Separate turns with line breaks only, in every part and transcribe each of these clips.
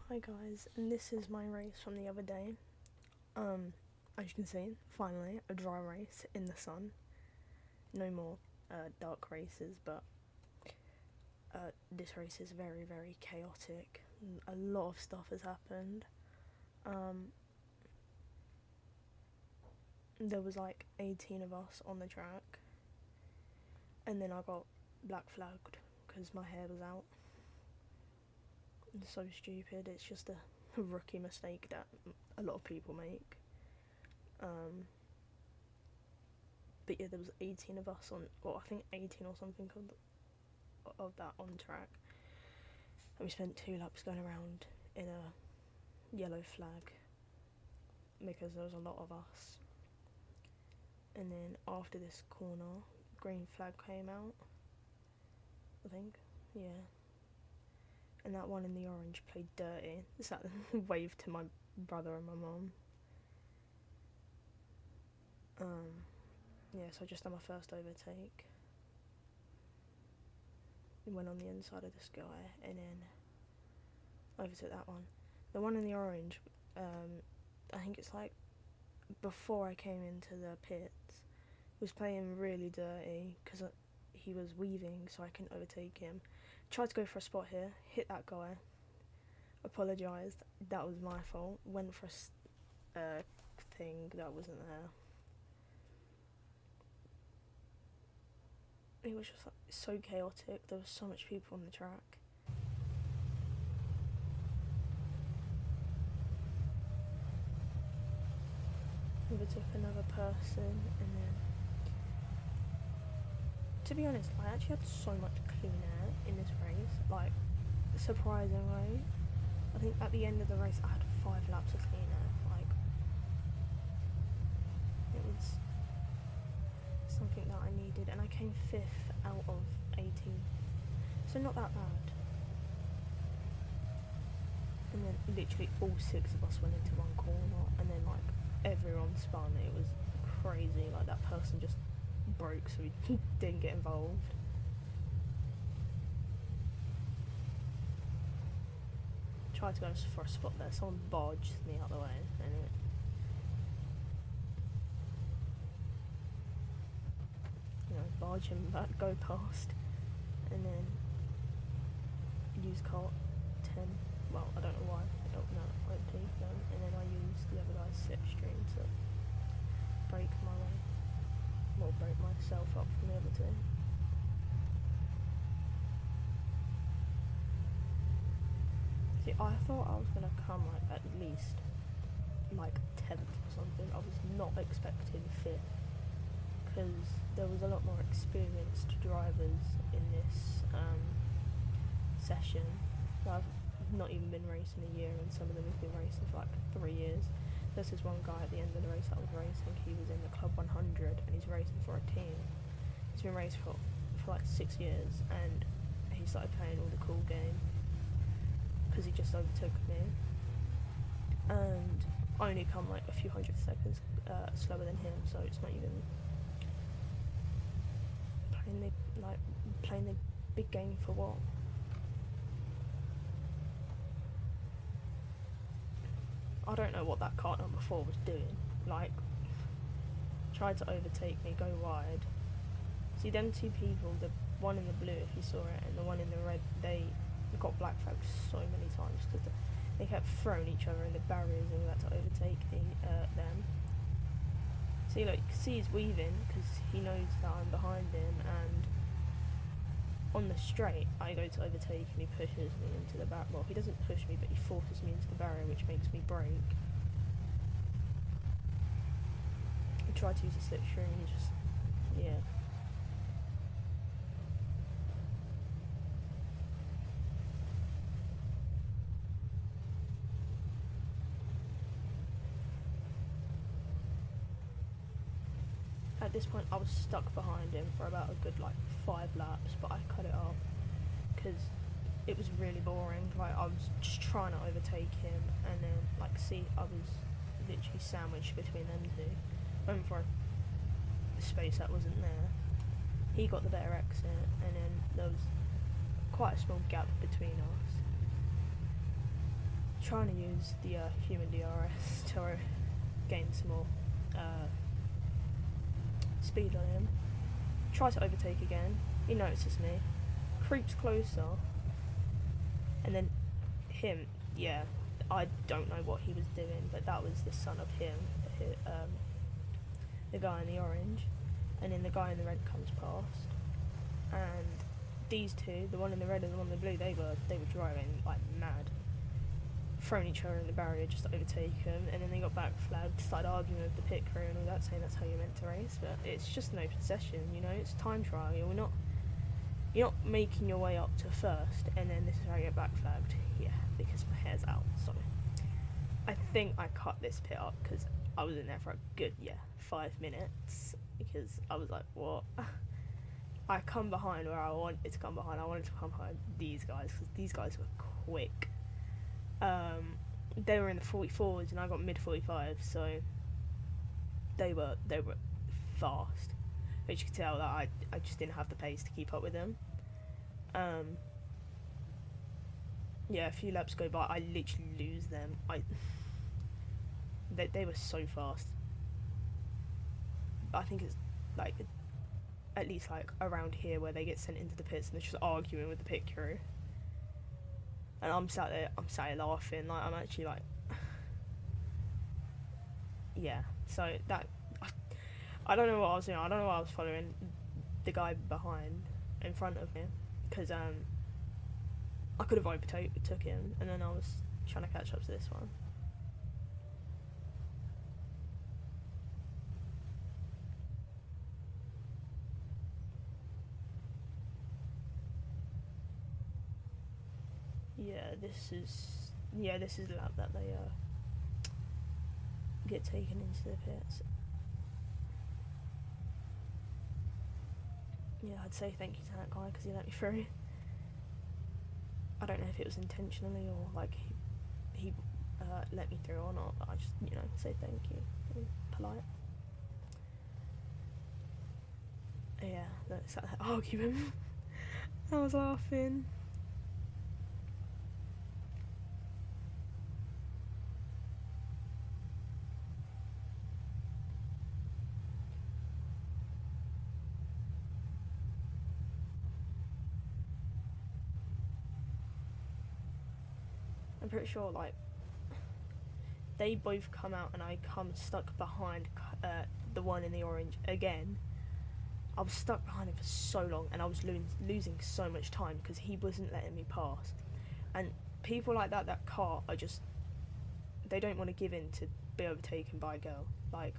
Hi guys, and this is my race from the other day. As you can see, finally a dry race in the sun. No more dark races, but this race is very, very chaotic. A lot of stuff has happened. There was like 18 of us on the track, and then I got black flagged because my hair was out. It's so stupid. It's just a rookie mistake that a lot of people make. But yeah, there was 18 of us on, or I think 18 or something of that on track, and we spent 2 laps going around in a yellow flag because there was a lot of us. And then after this corner, green flag came out, I think, yeah. And that one in the orange played dirty. So I waved to my brother and my mum. Yeah, so I just done my first overtake. Went on the inside of this guy and then overtook that one. The one in the orange, I think it's like before I came into the pits, was playing really dirty because he was weaving, so I couldn't overtake him. Tried to go for a spot here, hit that guy, apologised, that was my fault, went for a thing that wasn't there. It was just like so chaotic. There was so much people on the track. Overtook another person, and then, to be honest, I actually had so much clean air in this race, like, surprisingly. I think at the end of the race I had 5 laps of clean air, like, it was something that I needed, and I came 5th out of 18, so not that bad. And then literally all 6 of us went into one corner, and then like everyone spun. It was crazy. Like that person just broke, so he didn't get involved. Tried to go for a spot there. Someone barged me out the way, and barge him back, go past, and then use cart 10. Well, I don't know why. I don't know. I don't take them, and then I used the other guy's slipstream to break my way. Well, break myself up from the other two. See, I thought I was gonna come like at least like 10th or something. I was not expecting 5th because there was a lot more experienced drivers in this session. I've not even been racing a year, and some of them have been racing for like 3 years. This is one guy at the end of the race that was racing. He was in the Club 100 and he's racing for a team. He's been racing for like 6 years, and he started playing all the cool game because he just overtook me, and I only come like a few hundred seconds slower than him, so it's not even playing the big game for what? I don't know what that car number 4 was doing. Like, tried to overtake me, go wide. See, them 2 people, the one in the blue, if you saw it, and the one in the red, they got black flagged so many times because they kept throwing each other in the barriers and all that to overtake them. See, like, he's weaving because he knows that I'm behind him, and on the straight, I go to overtake and he pushes me into the barrier. Well, he doesn't push me, but he forces me into the barrier, which makes me brake. I tried to use a slipstream and just, yeah. At this point, I was stuck behind him for about a good like 5 laps, but I cut it off because it was really boring. Like, I was just trying to overtake him, and then like see, I was literally sandwiched between them 2. Went for a space that wasn't there. He got the better exit, and then there was quite a small gap between us. trying to use the human DRS to gain some more speed on him. Try to overtake again. He notices me, creeps closer, and then him, yeah, I don't know what he was doing, but that was the son of him, the guy in the orange, and then the guy in the red comes past, and these two, the one in the red and the one in the blue, they were driving like mad, throwing each other in the barrier just to overtake him, and then they got back flagged, started arguing with the pit crew and all that, saying that's how you're meant to race, but it's just an open session, you know, it's time trial, you're not making your way up to first, and then this is how you get back flagged. Yeah, because my hair's out, so I think I cut this pit up because I was in there for a good 5 minutes, because I was like, what? I come behind where I wanted to come behind. I wanted to come behind these guys because these guys were quick. They were in the 44s and I got mid 45, so they were fast. But you could tell that I just didn't have the pace to keep up with them. A few laps go by, I literally lose them. They were so fast. I think it's like at least like around here where they get sent into the pits and they're just arguing with the pit crew. And I'm sat there laughing, like I'm actually like, yeah. So that I don't know what I was doing. I don't know why I was following the guy behind, in front of me, because I could have overtook him, and then I was trying to catch up to this one. This is the lap that they get taken into the pits. Yeah, I'd say thank you to that guy because he let me through. I don't know if it was intentionally or like he let me through or not, but I just, say thank you. Polite. Yeah, that's that argument. I was laughing. I'm pretty sure, like, they both come out and I come stuck behind the one in the orange again. I was stuck behind him for so long and I was losing so much time because he wasn't letting me pass. And people like that can't, they don't want to give in to be overtaken by a girl. Like,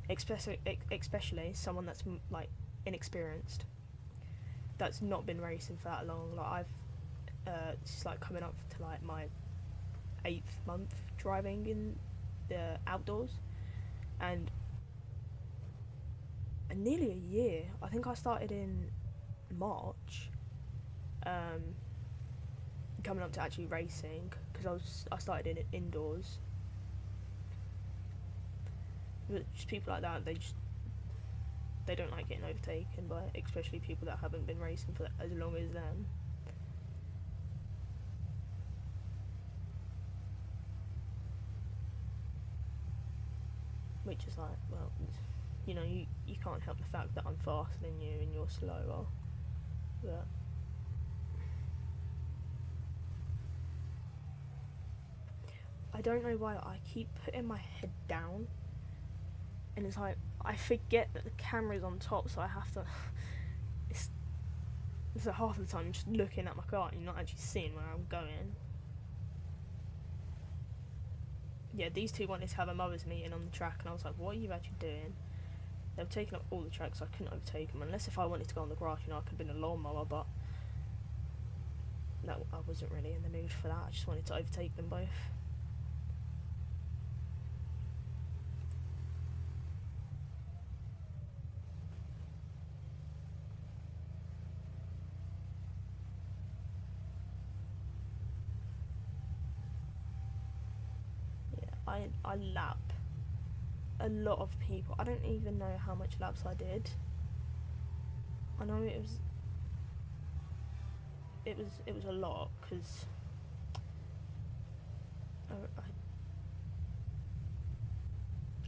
especially someone that's, like, inexperienced, that's not been racing for that long. Like, it's like coming up to, like, my 8th month driving in the outdoors, and nearly a year. I think I started in March, coming up to actually racing, because I started in it indoors. But just people like that, they don't like getting overtaken by, especially people that haven't been racing for as long as them. Which is like, well, you can't help the fact that I'm faster than you and you're slower. But I don't know why I keep putting my head down, and it's like I forget that the camera's on top, so I have to. It's like half of the time I'm just looking at my car and you're not actually seeing where I'm going. Yeah, these two wanted to have a mothers meeting on the track, and I was like, what are you actually doing? They were taking up all the tracks, so I couldn't overtake them, unless if I wanted to go on the grass, I could have been a lawnmower, but no, I wasn't really in the mood for that. I just wanted to overtake them both. I lap a lot of people. I don't even know how much laps I did. I know it was a lot, because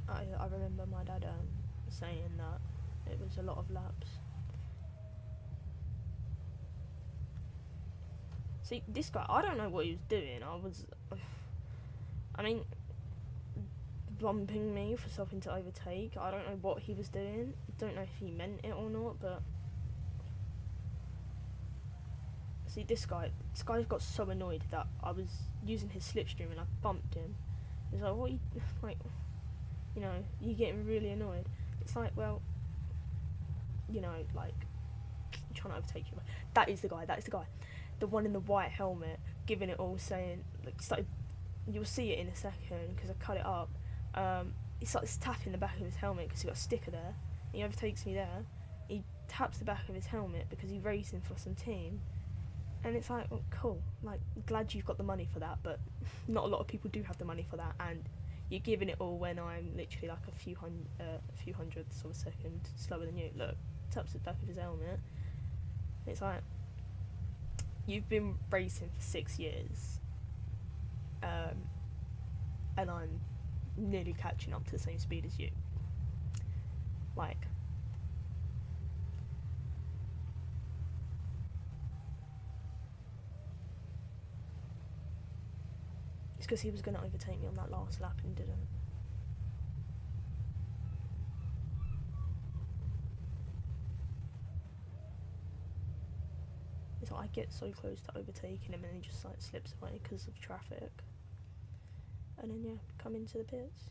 I remember my dad saying that it was a lot of laps. See, this guy, I don't know what he was doing. I mean, bumping me for something to overtake. I don't know what he was doing. I don't know if he meant it or not, but see, this guy got so annoyed that I was using his slipstream and I bumped him. He's like, what are you, like, you know, you getting really annoyed. It's like, well, you know, like, I'm trying to overtake you. That is the guy, the one in the white helmet, giving it all, saying, like, started, you'll see it in a second because I cut it up. He starts tapping the back of his helmet because he got a sticker there. He overtakes me there. He taps the back of his helmet because he's racing for some team. And it's like, well, cool. Like, glad you've got the money for that, but not a lot of people do have the money for that. And you're giving it all when I'm literally like a few hundredths of a second slower than you. Look, taps the back of his helmet. It's like, you've been racing for 6 years, and I'm nearly catching up to the same speed as you. Like, it's because he was going to overtake me on that last lap and didn't. It's like I get so close to overtaking him and he just like slips away because of traffic. And then yeah, come into the pits.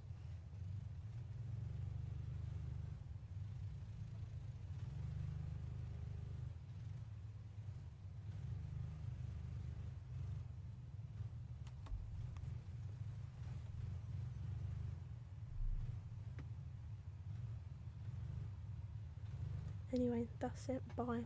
Anyway, that's it. Bye.